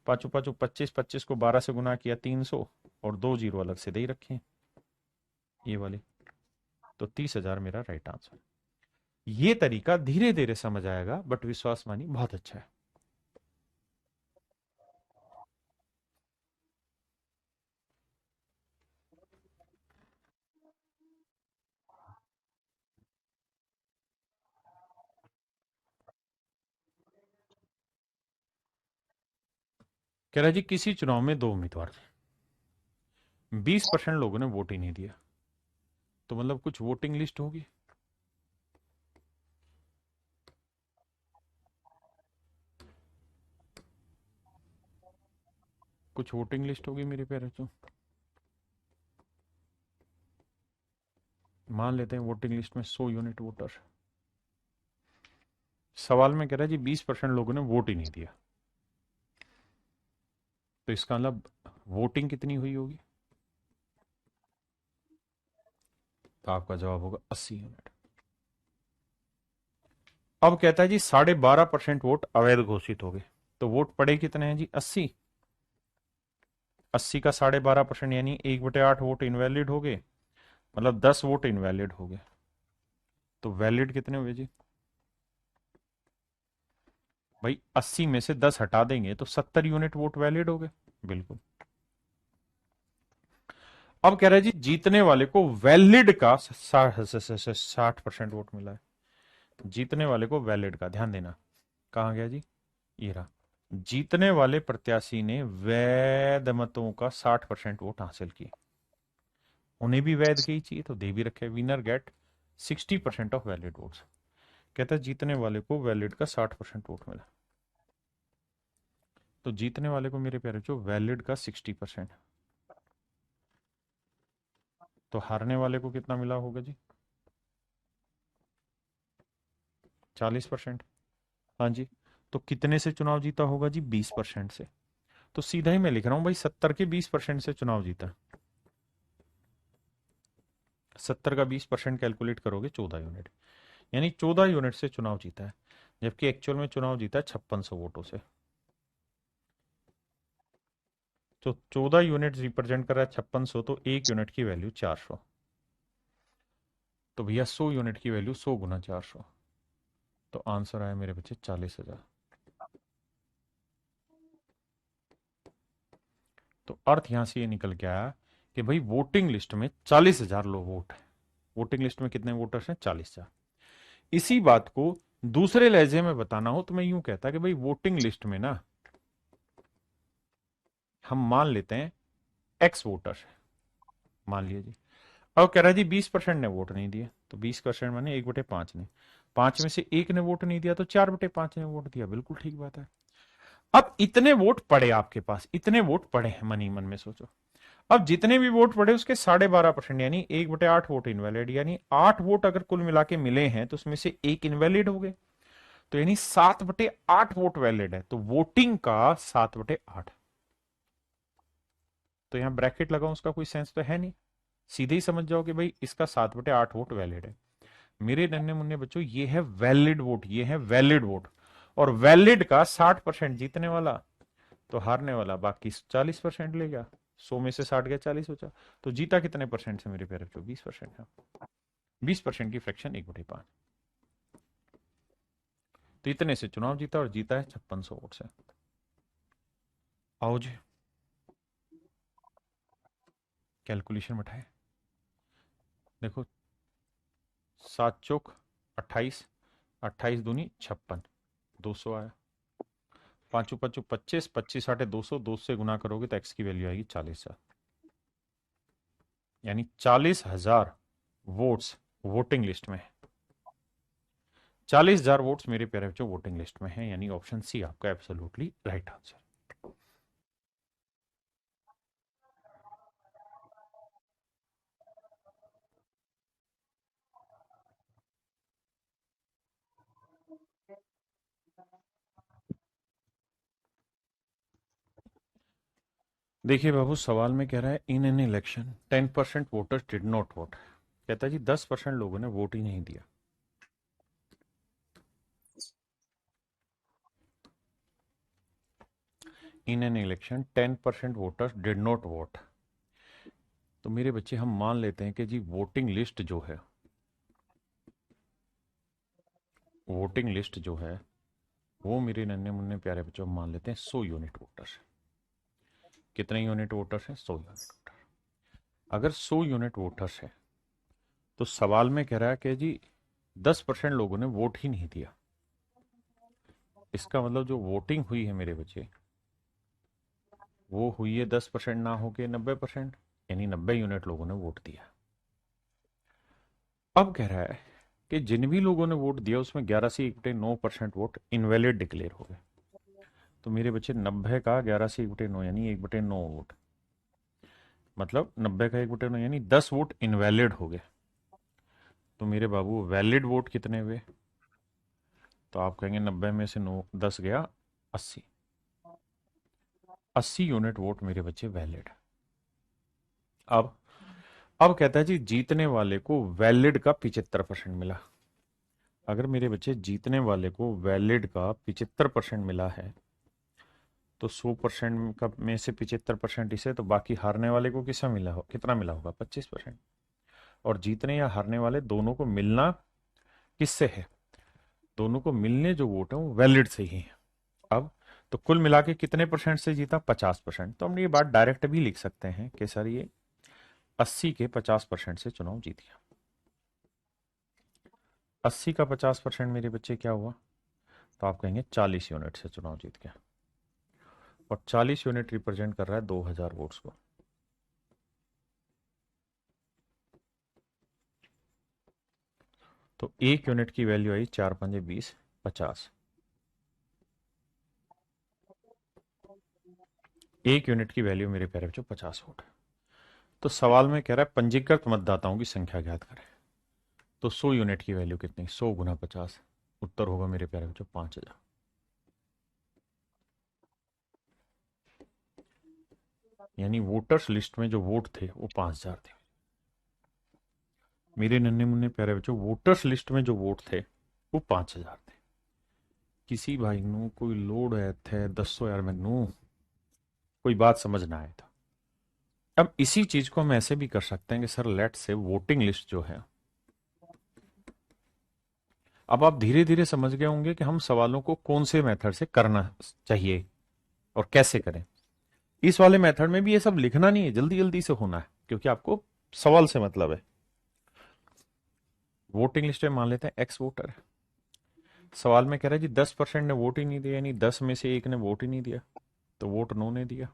पांचों पांचों 25, 25 को 12 से गुना किया 300, और 2 जीरो अलग से दे ही रखे हैं ये वाली। तो 30,000 मेरा राइट आंसर। ये तरीका धीरे धीरे समझ आएगा, बट विश्वास मानी बहुत अच्छा है। कह रहा जी किसी चुनाव में 2 उम्मीदवार थे, 20% लोगों ने वोट ही नहीं दिया, तो मतलब कुछ वोटिंग लिस्ट होगी। कुछ वोटिंग लिस्ट होगी मेरे प्यारे तो। मान लेते हैं वोटिंग लिस्ट में 100 यूनिट वोटर, सवाल में कह रहा है जी 20% लोगों ने वोट ही नहीं दिया, तो इसका मतलब वोटिंग कितनी हुई होगी? तो आपका जवाब होगा 80 यूनिट। अब कहता है जी 12.5% वोट अवैध घोषित हो गए, तो वोट पड़े कितने हैं जी? 80। 80 का 12.5% यानी 1/8 वोट इनवैलिड हो गए, मतलब 10 वोट इनवैलिड हो गए। तो वैलिड कितने हुए जी? भाई 80 में से 10 हटा देंगे तो 70 यूनिट वोट वैलिड हो गए। बिल्कुल। अब कह रहा है जी जीतने वाले को वैलिड का 60% वोट मिला है। जीतने वाले को वैलिड का ध्यान देना, कहा गया जी? ये रहा। जीतने वाले प्रत्याशी ने वैध मतों का 60% वोट हासिल किए, उन्हें भी वैध के ही चाहिए तो दे भी रखे। Winner get 60% of valid votes. कहता है जीतने वाले को वैलिड का 60% वोट मिला, तो जीतने वाले को मेरे प्यारे जो वैलिड का 60%, तो हारने वाले को कितना मिला होगा जी? 40%। हाँ जी। तो कितने से चुनाव जीता होगा जी? 20% से। तो सीधा ही मैं लिख रहा हूं भाई 70 के 20% से चुनाव जीता। 70 का 20% कैलकुलेट करोगे 14 यूनिट, यानी 14 यूनिट से चुनाव जीता है, जबकि एक्चुअल में चुनाव जीता है 5600 वोटों से। तो 14 यूनिट रिप्रेजेंट कर रहा है 5600, तो 1 यूनिट की वैल्यू 400। तो भैया 100 यूनिट की वैल्यू 100 गुना 400, तो आंसर आया मेरे बच्चे 40,000। तो अर्थ यहां से ये निकल के आया कि भाई वोटिंग लिस्ट में 40,000 लोग वोट है। वोटिंग लिस्ट में कितने वोटर्स हैं? 40,000। इसी बात को दूसरे लहजे में बताना हो तो मैं यूं कहता कि भाई वोटिंग लिस्ट में ना हम मान लेते हैं एक्स वोटर है, मान लिया जी। अब कह रहा है जी 20% ने वोट नहीं दिया, तो 20% माने 1/5 ने, 5 में से 1 ने वोट नहीं दिया तो 4/5 ने वोट दिया। बिल्कुल ठीक बात है। अब इतने वोट पड़े आपके पास, इतने वोट पड़े हैं, मन ही मन में सोचो। अब जितने भी वोट पड़े उसके 12.5% यानी 1/8 वोट इनवैलिड, यानी 8 वोट अगर कुल मिला के मिले हैं तो उसमें से एक इनवैलिड हो गए, तो यानी 7/8 वोट वैलिड है, तो वोटिंग का 7/8। तो यहां ब्रैकेट लगाऊं उसका कोई सेंस तो है नहीं, सीधे ही समझ जाओ कि भाई इसका 7/8 वोट वैलिड है। मेरे नन्हे मुन्ने बच्चों ये है वैलिड वोट, ये है वैलिड वोट। और वैलिड का 60% जीतने वाला, तो हारने वाला बाकी 40% ले गया। 100 में से 60 गया, 40 बचा। तो जीता कितने परसेंट से मेरे प्यारे बच्चों? 20% है। 20% की फ्रैक्शन 1/5। तो इतने से चुनाव जीता, और जीता है 5600 वोट से। आओ जी कैलकुलेशन बैठाए। देखो 7 चौक 28, 28 दूनी 56, 200 आया। 5 5 25, 25 8 200, 2 से गुना करोगे तो एक्स की वैल्यू आएगी 40,000, यानी 40,000 वोट्स वोटिंग लिस्ट में है। 40,000 वोट्स मेरे प्यारे बच्चों वोटिंग लिस्ट में है, यानी ऑप्शन सी आपका एब्सोल्युटली राइट आंसर। देखिए बाबू सवाल में कह रहा है in an election 10% voters did not vote. कहता है जी 10% लोगों ने वोट ही नहीं दिया। इन an election 10% voters did not vote. तो मेरे बच्चे हम मान लेते हैं कि जी वोटिंग लिस्ट जो है, वोटिंग लिस्ट जो है वो मेरे नन्हे मुन्ने प्यारे बच्चों हम मान लेते हैं 100 यूनिट वोटर्स। कितने यूनिट वोटर्स हैं? 100 यूनिट वोटर। अगर 100 यूनिट वोटर्स है तो सवाल में कह रहा है कि जी 10% लोगों ने वोट ही नहीं दिया। इसका मतलब जो वोटिंग हुई है मेरे बच्चे, वो हुई है 10% ना होके 90%, यानी 90 यूनिट लोगों ने वोट दिया। अब कह रहा है कि जिन भी लोगों ने वोट दिया उसमें 11 से 1/9% वोट इनवैलिड डिक्लेयर हो गए। तो मेरे बच्चे 90 का 11 से 1/9 यानी 1/9 वोट, मतलब 90 का 1/9 यानी 10 वोट इनवैलिड हो गए। तो मेरे बाबू वैलिड वोट कितने हुए? तो आप कहेंगे 90 में से 10 गया 80। 80 यूनिट वोट मेरे बच्चे वैलिड। अब अब कहता है जी जीतने वाले को वैलिड का 75% मिला। अगर मेरे बच्चे जीतने वाले को वैलिड का 75% मिला है तो 100% का में से 75% इसे, तो बाकी हारने वाले को कितना मिला हो, कितना मिला होगा? 25%। और जीतने या हारने वाले दोनों को मिलना किससे है? दोनों को मिलने जो वोट है वो वैलिड से ही है। अब तो कुल मिला के कितने परसेंट से जीता? 50%। तो हम ये बात डायरेक्ट भी लिख सकते हैं कि सर ये 80 के 50% से चुनाव जीत गया। 80 का 50% मेरे बच्चे क्या हुआ? तो आप कहेंगे 40 यूनिट से चुनाव जीत गया। और 40 यूनिट रिप्रेजेंट कर रहा है 2000 वोट्स को। तो 1 यूनिट की वैल्यू आई 4 पंजे 20, 50। 1 यूनिट की वैल्यू मेरे प्यारे बच्चों 50 वोट है। तो सवाल में कह रहा है पंजीकृत मतदाताओं की संख्या ज्ञात करें। तो 100 यूनिट की वैल्यू कितनी? 100 गुना 50। उत्तर होगा मेरे प्यारे बच्चों 5000। यानी वोटर्स लिस्ट में जो वोट थे वो 5000 थे। मेरे नन्हे मुन्ने प्यारे बच्चों वोटर्स लिस्ट में जो वोट थे वो 5000 थे। किसी भाई नु कोई लोड है थे 10 यार में नू कोई बात समझ ना आए था। अब इसी चीज को हम ऐसे भी कर सकते हैं कि सर लेट से वोटिंग लिस्ट जो है, अब आप धीरे धीरे समझ गए होंगे कि हम सवालों को कौन से मेथड से करना चाहिए और कैसे करें। इस वाले मेथड में भी ये सब लिखना नहीं है, जल्दी जल्दी से होना है, क्योंकि आपको सवाल से मतलब है। वोटिंग लिस्ट में मान लेते हैं एक्स वोटर है। सवाल में कह रहा है जी 10% ने वोट ही नहीं दिया, यानी 10 में से एक ने वोट ही नहीं दिया, तो वोट 9 ने दिया।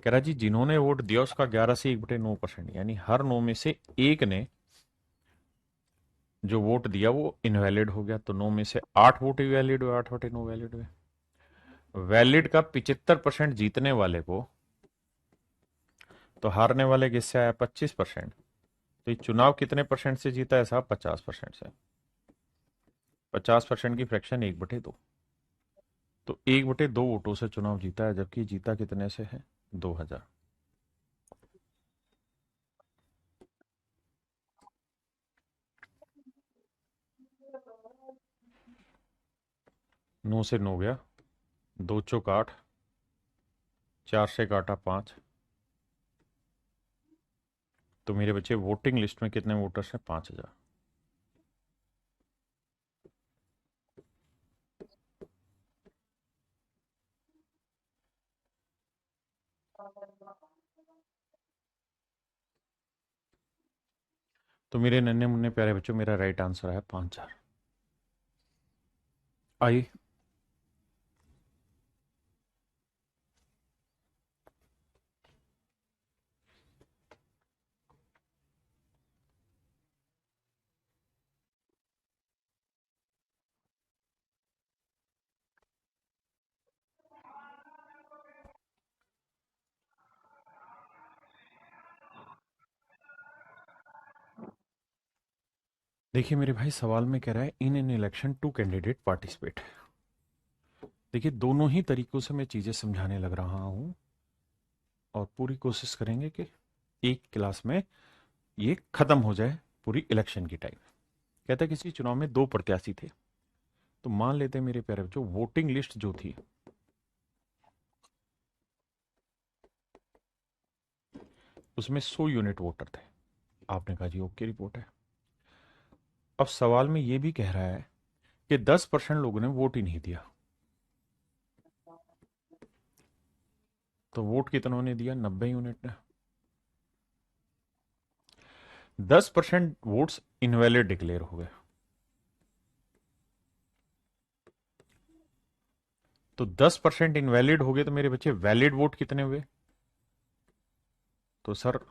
कह रहा है जी जिन्होंने वोट दिया उसका 11 से 1/9%, यानी हर 9 में से एक ने जो वोट दिया वो इनवैलिड हो गया। तो 9 में से 8 वोट ही वैलिड हुए, 8/9 वैलिड हुए। वैलिड का 75% जीतने वाले को, तो हारने वाले किससे आया? 25%। तो ये चुनाव कितने परसेंट से जीता है साहब? 50% से। 50% की फ्रैक्शन 1/2। तो 1/2 वोटों से चुनाव जीता है, जबकि जीता कितने से है? 2000। 9 से 9 गया, 2 चौक 8, 4 से काटा 5। तो मेरे बच्चे वोटिंग लिस्ट में कितने वोटर्स हैं? 5000। तो मेरे नन्हे मुन्ने प्यारे बच्चों मेरा राइट आंसर है 5000। आइए देखिए मेरे भाई, सवाल में कह रहा है in an election 2 candidate participate. देखिए दोनों ही तरीकों से मैं चीजें समझाने लग रहा हूं और पूरी कोशिश करेंगे कि एक क्लास में ये खत्म हो जाए पूरी इलेक्शन की टाइम। कहता है किसी चुनाव में 2 प्रत्याशी थे। तो मान लेते हैं मेरे प्यारे बच्चों वोटिंग लिस्ट जो थी उसमें 100 यूनिट वोटर थे। आपने कहा जी ओके रिपोर्ट है। अब सवाल में ये भी कह रहा है कि 10% लोगों ने वोट ही नहीं दिया। तो वोट कितनों ने दिया? 90 यूनिट ने। 10% वोट्स इनवैलिड डिक्लेयर हो गए। तो 10% इनवैलिड हो गए, तो मेरे बच्चे वैलिड वोट कितने हुए? तो सर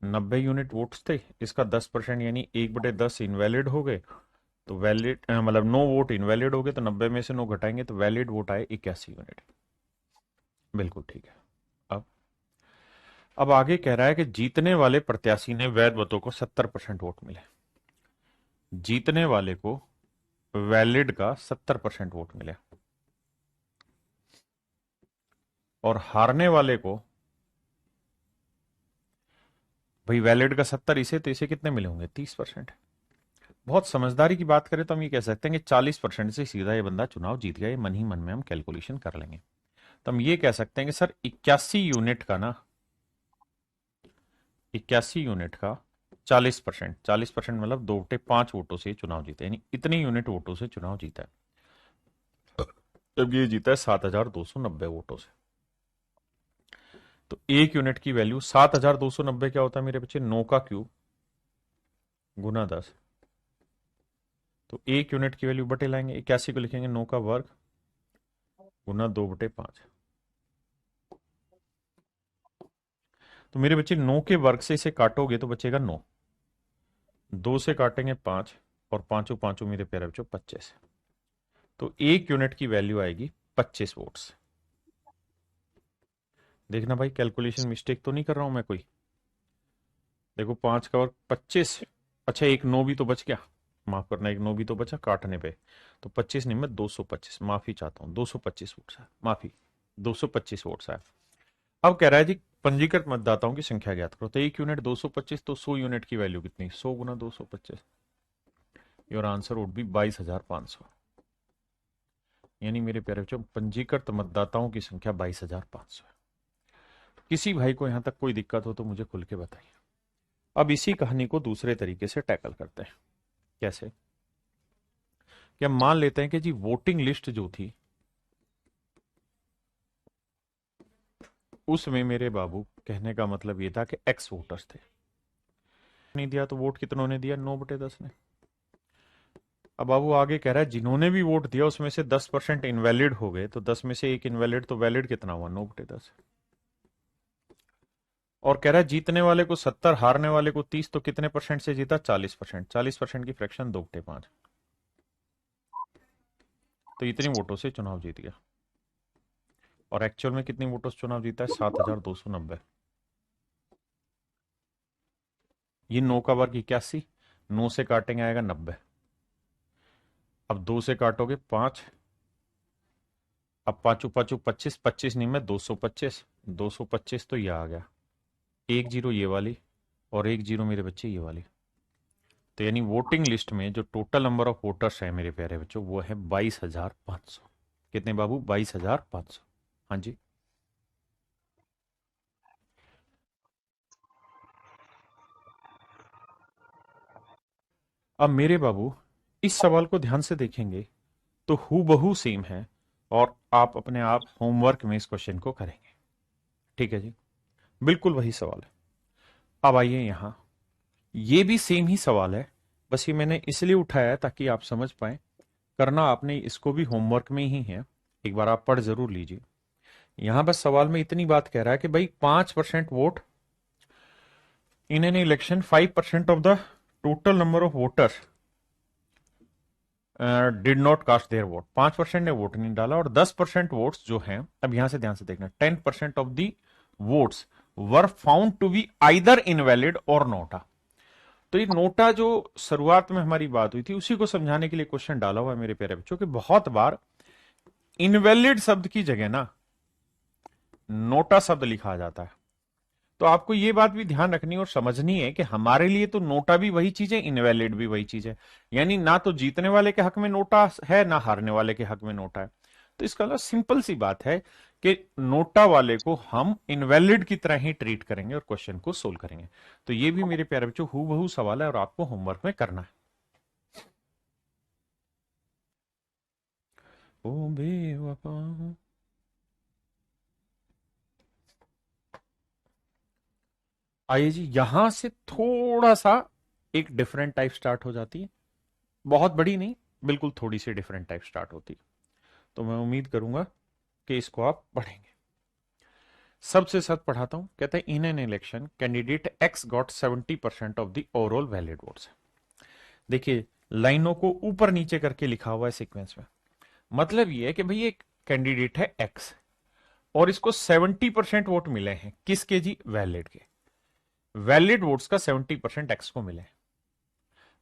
90 यूनिट वोट्स थे, इसका 10% यानी 1/10 इनवैलिड हो गए। तो वैलिड मतलब 9 वोट इनवैलिड हो गए, तो 90 में से 9 घटाएंगे तो वैलिड वोट आए 81 यूनिट। बिल्कुल ठीक है। अब अब आगे कह रहा है कि जीतने वाले प्रत्याशी ने वैध मतों को 70% वोट मिले। जीतने वाले को वैलिड का 70% वोट मिले और हारने वाले को, भाई वैलिड का 70 इसे, तो इसे कितने मिले होंगे? 30%। बहुत समझदारी की बात करें तो हम ये कह सकते हैं कि 40% से सीधा ये बंदा चुनाव जीत गया। ये मन ही मन में हम कैलकुलेशन कर लेंगे। तो हम ये कह सकते हैं कि सर 81 यूनिट का ना, 81 यूनिट का 40%, 40% मतलब 2/5 वोटों से चुनाव जीता, यानी इतने यूनिट वोटों से चुनाव जीता है। जब ये जीता है 7,290 वोटों से, तो एक यूनिट की वैल्यू 7,290 क्या होता है मेरे बच्चे? 9 का क्यूब गुना 10। तो एक यूनिट की वैल्यू बटे लाएंगे, 81 को लिखेंगे 9 का वर्ग गुना 2/5। तो मेरे बच्चे 9 के वर्ग से इसे काटोगे तो बचेगा 9, 2 से काटेंगे 5, और पांचों पांचों मेरे प्यारे बच्चों 25। तो एक यूनिट की वैल्यू आएगी 25 वोट्स। देखना भाई कैलकुलेशन मिस्टेक तो नहीं कर रहा हूं मैं कोई। देखो 5 का वर्ग 25, अच्छा एक 9 भी तो बच गया, माफ करना, एक 9 भी तो बचा काटने पे। तो 25 नहीं, मैं 225, माफी चाहता हूं, 225 वोट्स है, माफी, 225 वोट्स है। अब कह रहा है जी पंजीकृत मतदाताओं की संख्या ज्ञात करो। तो एक यूनिट 225, तो 100 यूनिट की वैल्यू कितनी? 100 गुना 225। Your answer would be 22,500। यानी मेरे प्यारे बच्चों पंजीकृत मतदाताओं की संख्या 22,500 है। किसी भाई को यहां तक कोई दिक्कत हो तो मुझे खुल के बताइए। अब इसी कहानी को दूसरे तरीके से टैकल करते हैं। कैसे? कि हम मान लेते हैं कि जी वोटिंग लिस्ट जो थी उसमें मेरे बाबू, कहने का मतलब ये था कि एक्स वोटर्स थे। नहीं दिया तो वोट कितनों ने दिया? 9/10 ने। अब बाबू आगे कह रहा है जिन्होंने भी वोट दिया उसमें से 10% इनवैलिड हो गए, तो 10 में से एक इनवैलिड, तो वैलिड कितना हुआ? 9/10। और कह रहा है जीतने वाले को 70, हारने वाले को 30, तो कितने परसेंट से जीता? 40%। 40% की फ्रैक्शन 2/5, तो इतनी वोटों से चुनाव जीत गया। और एक्चुअल में कितनी वोटों से चुनाव जीता है? 7,290। ये 9 का वर्ग 81, 9 से काटेंगे आएगा 90। अब 2 से काटोगे 5, अब पांचों पांचों 25, 25 नहीं में 225, 225 तो ये आ गया, एक जीरो ये वाली, और एक जीरो मेरे बच्चे ये वाली। तो यानी वोटिंग लिस्ट में जो टोटल नंबर ऑफ वोटर्स है मेरे प्यारे बच्चों वो है 22,500। कितने बाबू? 22,500। हाँ जी। अब मेरे बाबू इस सवाल को ध्यान से देखेंगे तो हूबहू सेम है, और आप अपने आप होमवर्क में इस क्वेश्चन को करेंगे। ठीक है जी, बिल्कुल वही सवाल है। अब आइए यहां, ये भी सेम ही सवाल है, बस ये मैंने इसलिए उठाया ताकि आप समझ पाए। करना आपने इसको भी होमवर्क में ही है, एक बार आप पढ़ जरूर लीजिए। यहां बस सवाल में इतनी बात कह रहा है कि भाई 5% vote in an election, 5% of the total number of voters did not cast their vote. 5% ने वोट नहीं डाला, और 10% वोट्स जो हैं, अब यहां से ध्यान से देखना, 10% of the votes were found to be either invalid और नोटा। तो ये नोटा जो शुरुआत में हमारी बात हुई थी उसी को समझाने के लिए क्वेश्चन डाला हुआ है मेरे प्यारे बच्चों, कि बहुत बार इनवैलिड शब्द की जगह ना नोटा शब्द लिखा जाता है। तो आपको ये बात भी ध्यान रखनी और समझनी है कि हमारे लिए तो नोटा भी वही चीज है, इनवैलिड भी वही चीज है। यानी ना तो जीतने वाले के हक में नोटा है, ना हारने वाले के हक में नोटा है। तो इसका मतलब सिंपल सी बात है कि नोटा वाले को हम इनवैलिड की तरह ही ट्रीट करेंगे और क्वेश्चन को सोल्व करेंगे। तो ये भी मेरे प्यारे बच्चों हूबहू सवाल है और आपको होमवर्क में करना है। ओ बेवफा। आइए जी, यहां से थोड़ा सा एक डिफरेंट टाइप स्टार्ट हो जाती है, बहुत बड़ी नहीं, बिल्कुल थोड़ी सी डिफरेंट टाइप स्टार्ट होती है। तो मैं उम्मीद करूंगा कि इसको आप पढ़ेंगे। सबसे साथ पढ़ाता हूं, कहते हैं इन an election candidate x got 70% of the overall valid votes. देखिए लाइनों को ऊपर नीचे करके लिखा हुआ है सीक्वेंस में। मतलब ये है कि भाई एक कैंडिडेट है एक्स और इसको 70% वोट मिले हैं, किसके जी? वैलिड के। वैलिड वोट्स का 70% एक्स को मिले हैं।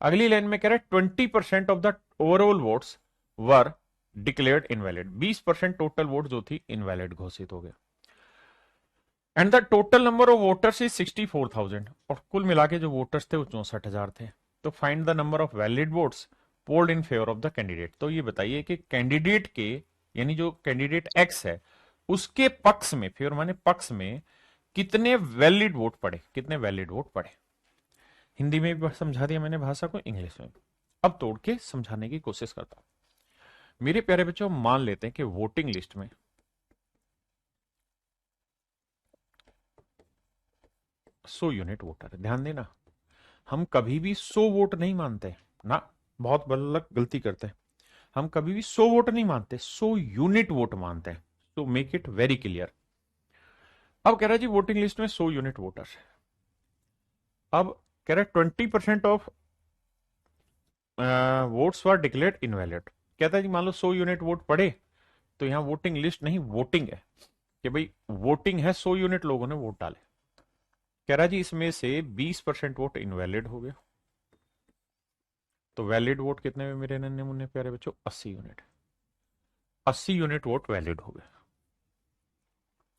अगली लाइन में कह रहा है 20% of the overall votes were declared invalid, 20% total vote जो थी इनवैलिड घोषित हो गया। And the total number of voters is 64,000, और कुल मिला के जो वोटर्स थे वो 64,000 थे। तो find the number of valid votes polled in favour of the candidate. तो ये बताइए कि कैंडिडेट के, यानी जो कैंडिडेट एक्स है उसके पक्ष में, फेवर माने पक्ष में, कितने वैलिड वोट पड़े, कितने वैलिड वोट पड़े। हिंदी में भी समझा दिया मैंने भाषा को, इंग्लिश में अब तोड़ के समझाने की कोशिश करता हूं। मेरे प्यारे बच्चों, मान लेते हैं कि वोटिंग लिस्ट में 100 यूनिट वोटर है। ध्यान देना, हम कभी भी 100 वोट नहीं मानते ना, बहुत बल्लक गलती करते हैं। हम कभी भी 100 वोट नहीं मानते, 100 यूनिट वोट मानते हैं। तो मेक इट वेरी क्लियर। अब कह रहा है जी वोटिंग लिस्ट में 100 यूनिट वोटर्स है। अब कह रहा है 20% of votes were declared invalid. कहता है जी मान लो 100 यूनिट वोट पड़े, तो यहां वोटिंग लिस्ट नहीं वोटिंग है, कि भाई वोटिंग है, 100 यूनिट लोगों ने वोट डाले। कह रहा है जी इसमें से 20% वोट इनवैलिड हो गया। तो वैलिड वोट कितने में मेरे नन्हे मुन्ने प्यारे बच्चों? 80 यूनिट। 80 यूनिट वोट वैलिड हो गए।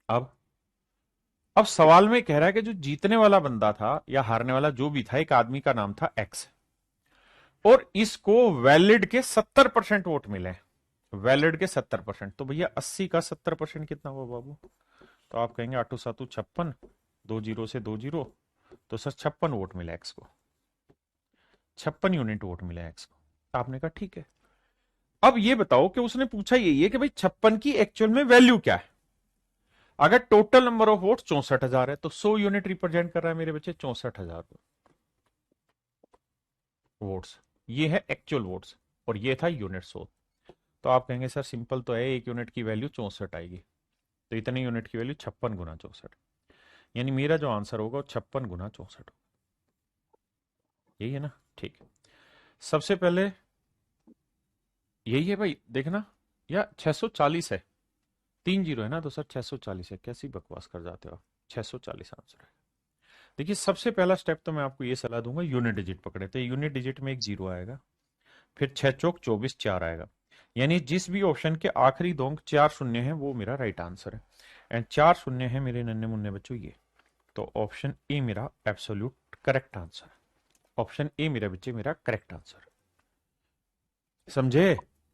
अब सवाल में कह रहा है कि जो जीतने वाला बंदा था या हारने वाला जो भी था, एक आदमी का नाम था एक्स, और इसको वैलिड के 70% वोट मिले। वैलिड के 70%, तो भैया 80 का 70% कितना हुआ बाबू? तो आप कहेंगे 8 7 56, 2 जीरो से 2 जीरो, तो सर 56 वोट मिला एक्स को, 56 यूनिट वोट मिला एक्स को। तो आपने कहा ठीक है। अब ये बताओ कि उसने पूछा यही है कि भाई 56 की एक्चुअल में वैल्यू क्या है। अगर टोटल नंबर ऑफ वोट 64,000 है, तो 100 यूनिट रिप्रेजेंट कर रहा है मेरे बच्चे 64,000 वोट्स। ये है एक्चुअल वोट्स, और ये था यूनिट 100। तो आप कहेंगे सर सिंपल तो है, एक यूनिट की वैल्यू 64 आएगी, तो इतने यूनिट की वैल्यू 56 गुना 64, यानी मेरा जो आंसर होगा वो 56 गुना 64। यही है ना? ठीक है। सबसे पहले यही है भाई, देखना, या 640 है, 3 जीरो है ना, तो सर 640 है। कैसी बकवास कर जाते हो आप, 640 आंसर है। देखिए सबसे पहला स्टेप तो मैं आपको ये सलाह दूंगा, यूनिट डिजिट पकड़े, तो यूनिट डिजिट में एक जीरो आएगा, फिर 6 चौक 24, 4 आएगा, यानी जिस भी ऑप्शन के आखिरी दो अंक 4 शून्य है वो मेरा राइट आंसर है। एंड 4 शून्य है मेरे नन्हे मुन्ने बच्चों ये, तो ऑप्शन ए मेरा एब्सोल्यूट करेक्ट आंसर है। ऑप्शन ए मेरा बच्चे मेरा करेक्ट आंसर, समझे?